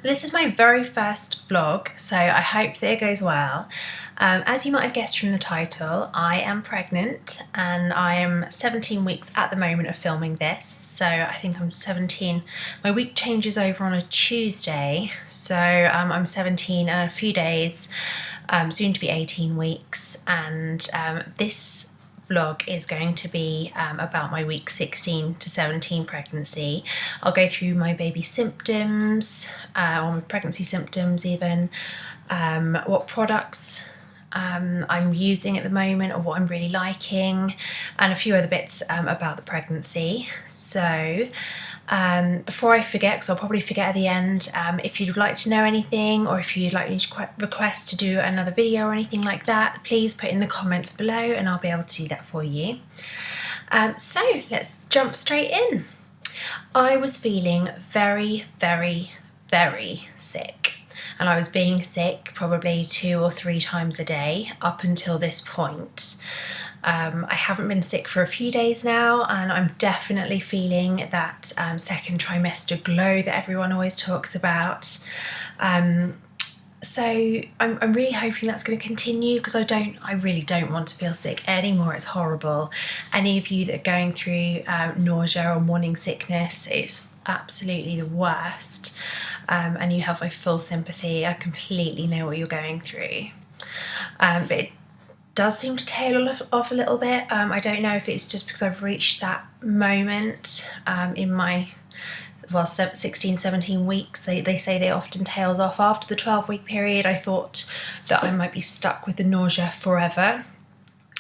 This is my very first vlog, so I hope that it goes well. As you might have guessed from the title, I am pregnant and I am 17 weeks at the moment of filming this. So I think I'm 17, my week changes over on a Tuesday, so I'm 17 and a few days, soon to be 18 weeks, and this vlog is going to be about my week 16 to 17 pregnancy. I'll go through my baby symptoms, or my pregnancy symptoms even, what products I'm using at the moment or what I'm really liking, and a few other bits about the pregnancy. So before I forget, because I'll probably forget at the end, if you'd like to know anything or if you'd like me to request to do another video or anything like that, please put in the comments below and I'll be able to do that for you. So let's jump straight in. I was feeling very, very, very sick. And I was being sick probably 2 or 3 times a day up until this point. I haven't been sick for a few days now, and I'm definitely feeling that second trimester glow that everyone always talks about. So I'm really hoping that's going to continue, because I really don't want to feel sick anymore. It's horrible. Any of you that are going through nausea or morning sickness, it's absolutely the worst. And you have my full sympathy. I completely know what you're going through. But it does seem to tail off a little bit. I don't know if it's just because I've reached that moment in my 16, 17 weeks. They say they often tails off after the 12-week period. I thought that I might be stuck with the nausea forever.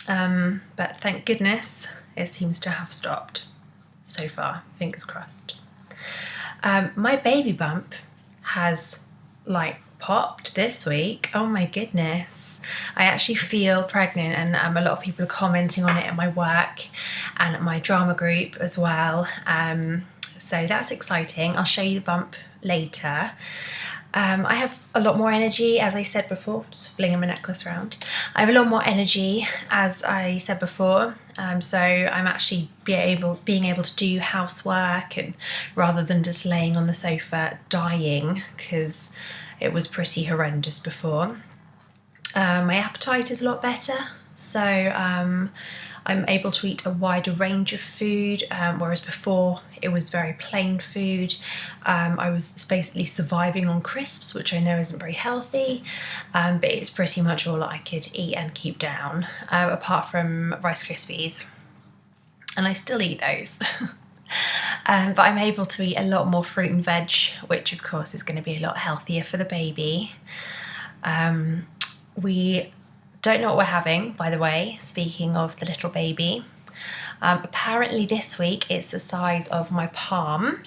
But thank goodness it seems to have stopped so far, fingers crossed. My baby bump has like popped this week. Oh my goodness. I actually feel pregnant, and a lot of people are commenting on it at my work and at my drama group as well. So that's exciting. I'll show you the bump later. I have a lot more energy, as I said before, just flinging my necklace around. I have a lot more energy, as I said before, so I'm actually being able to do housework, and rather than just laying on the sofa dying, because it was pretty horrendous before. My appetite is a lot better, so I'm able to eat a wider range of food, whereas before it was very plain food. I was basically surviving on crisps, which I know isn't very healthy, but it's pretty much all I could eat and keep down, apart from Rice Krispies, and I still eat those. But I'm able to eat a lot more fruit and veg, which of course is going to be a lot healthier for the baby. We don't know what we're having, by the way, speaking of the little baby. Apparently this week it's the size of my palm,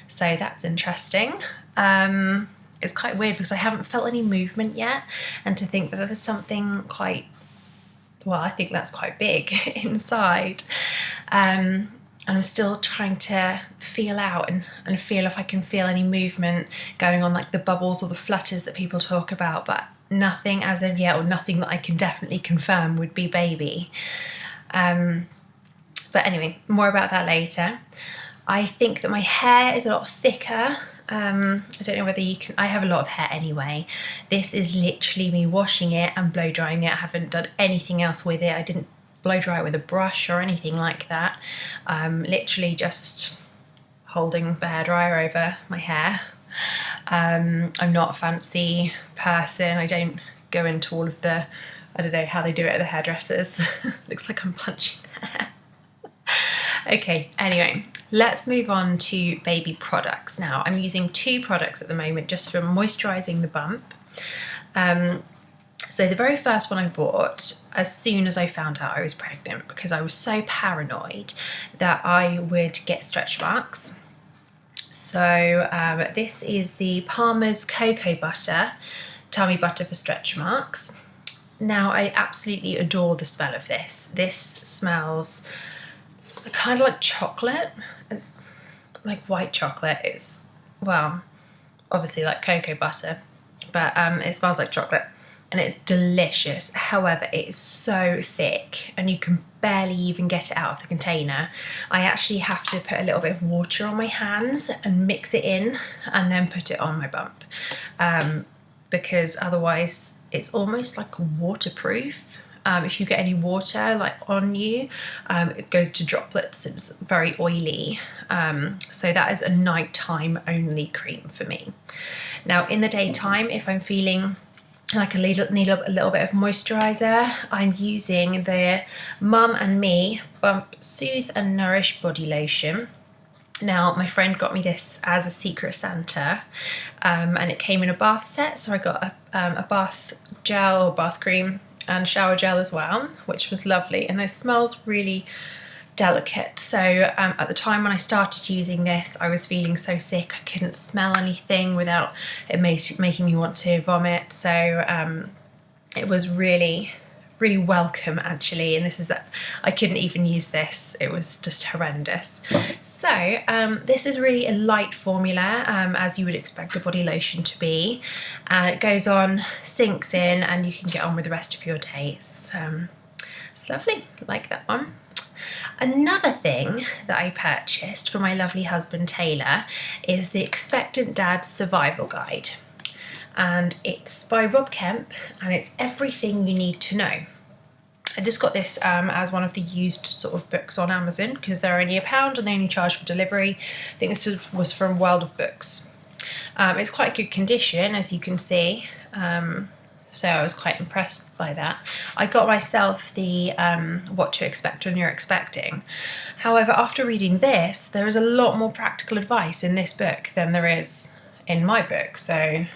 so that's interesting. It's quite weird because I haven't felt any movement yet, and to think that there's something quite, well, I think that's quite big inside. And I'm still trying to feel out and feel if I can feel any movement going on, like the bubbles or the flutters that people talk about, but nothing as of yet, or nothing that I can definitely confirm would be baby. But anyway, more about that later. I think that my hair is a lot thicker. I don't know whether you can, I have a lot of hair anyway. This is literally me washing it and blow drying it. I haven't done anything else with it. I didn't blow dry it with a brush or anything like that. Literally just holding the hairdryer over my hair. I'm not a fancy person. I don't go into all of the, I don't know how they do it at the hairdressers. Looks like I'm punching hair. Okay, anyway, let's move on to baby products now. I'm using 2 products at the moment just for moisturising the bump. So the very first one I bought as soon as I found out I was pregnant, because I was so paranoid that I would get stretch marks. So this is the Palmer's Cocoa Butter, Tummy Butter for Stretch Marks. Now, I absolutely adore the smell of this. This smells kind of like chocolate. It's like white chocolate. It's, well, obviously like cocoa butter, but it smells like chocolate. and it's delicious. However, it is so thick and you can barely even get it out of the container. I actually have to put a little bit of water on my hands and mix it in and then put it on my bump, because otherwise it's almost like waterproof. If you get any water like on you, it goes to droplets. It's very oily. So that is a nighttime only cream for me. Now in the daytime, if I'm feeling like I need a little bit of moisturiser, I'm using the Mum and Me Bump Soothe and Nourish Body Lotion. Now my friend got me this as a Secret Santa, and it came in a bath set, so I got a bath gel or bath cream and shower gel as well, which was lovely, and it smells really delicate. So at the time when I started using this, I was feeling so sick I couldn't smell anything without it making me want to vomit. So it was really welcome actually, and this is that I couldn't even use this, it was just horrendous. So this is really a light formula, as you would expect a body lotion to be, and it goes on, sinks in, and you can get on with the rest of your day. It's lovely, like that one. Another thing that I purchased for my lovely husband Taylor is the Expectant Dad Survival Guide, and it's by Rob Kemp, and it's everything you need to know. I just got this as one of the used sort of books on Amazon because they're only £1 and they only charge for delivery. I think this was from World of Books. It's quite good condition, as you can see, so I was quite impressed by that. I got myself the What to Expect When You're Expecting. However, after reading this, there is a lot more practical advice in this book than there is in my book. So,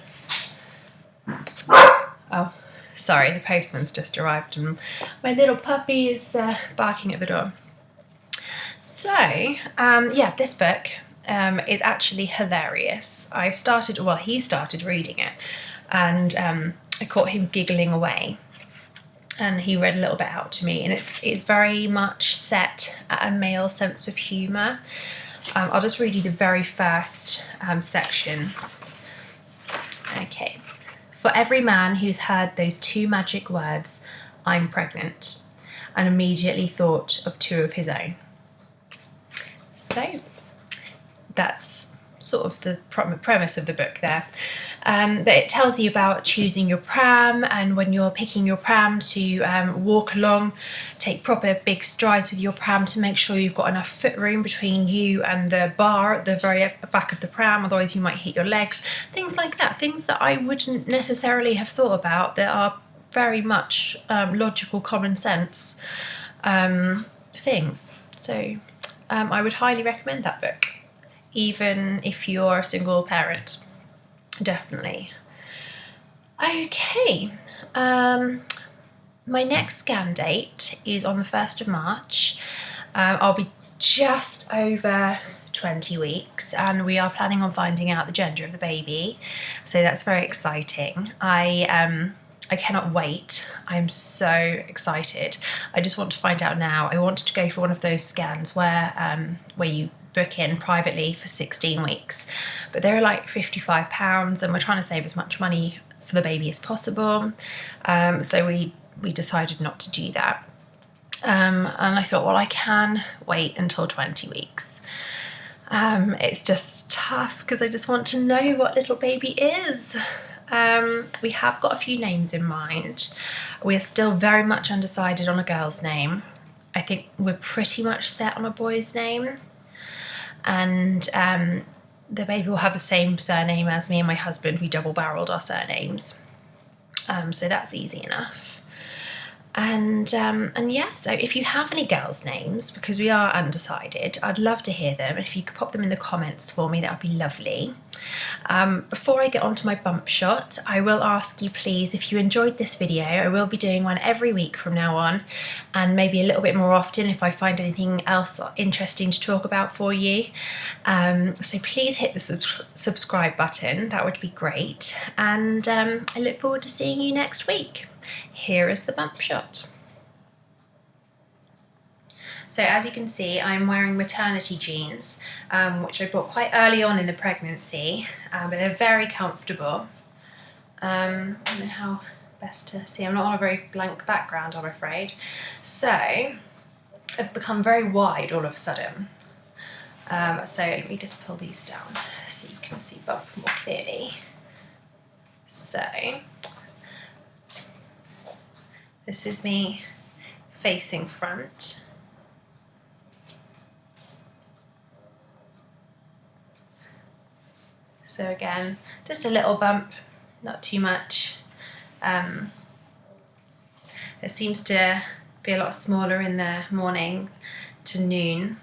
oh, sorry, the postman's just arrived and my little puppy is barking at the door. So, yeah, this book is actually hilarious. He started reading it, and I caught him giggling away, and he read a little bit out to me, and it's very much set at a male sense of humour. I'll just read you the very first section. Okay. For every man who's heard those two magic words, "I'm pregnant," and immediately thought of two of his own. So that's sort of the premise of the book there. But it tells you about choosing your pram, and when you're picking your pram to walk along, take proper big strides with your pram to make sure you've got enough foot room between you and the bar at the very back of the pram, otherwise you might hit your legs. Things like that, things that I wouldn't necessarily have thought about, that are very much logical, common sense things. So I would highly recommend that book, even if you're a single parent. Definitely. Okay, my next scan date is on the 1st of March. I'll be just over 20 weeks, and we are planning on finding out the gender of the baby, so that's very exciting. I cannot wait. I'm so excited. I just want to find out now. I wanted to go for one of those scans where you book in privately for 16 weeks, but they're like £55, and we're trying to save as much money for the baby as possible, so we decided not to do that, and I thought, well, I can wait until 20 weeks. It's just tough because I just want to know what little baby is. We have got a few names in mind. We're still very much undecided on a girl's name. I think we're pretty much set on a boy's name, and the baby will have the same surname as me and my husband. We double-barreled our surnames, so that's easy enough. And yeah, so if you have any girls' names, because we are undecided, I'd love to hear them. If you could pop them in the comments for me, that would be lovely. Before I get on to my bump shot, I will ask you please, if you enjoyed this video, I will be doing one every week from now on, and maybe a little bit more often if I find anything else interesting to talk about for you. So please hit the subscribe button, that would be great. And I look forward to seeing you next week. Here is the bump shot. So as you can see, I'm wearing maternity jeans, which I bought quite early on in the pregnancy, but they're very comfortable. I don't know how best to see. I'm not on a very blank background, I'm afraid. So I've become very wide all of a sudden. So let me just pull these down so you can see Bump more clearly. So this is me facing front. So again, just a little bump, not too much. It seems to be a lot smaller in the morning to noon.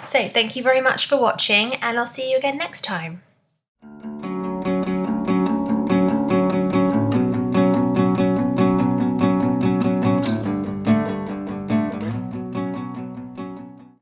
So thank you very much for watching, and I'll see you again next time.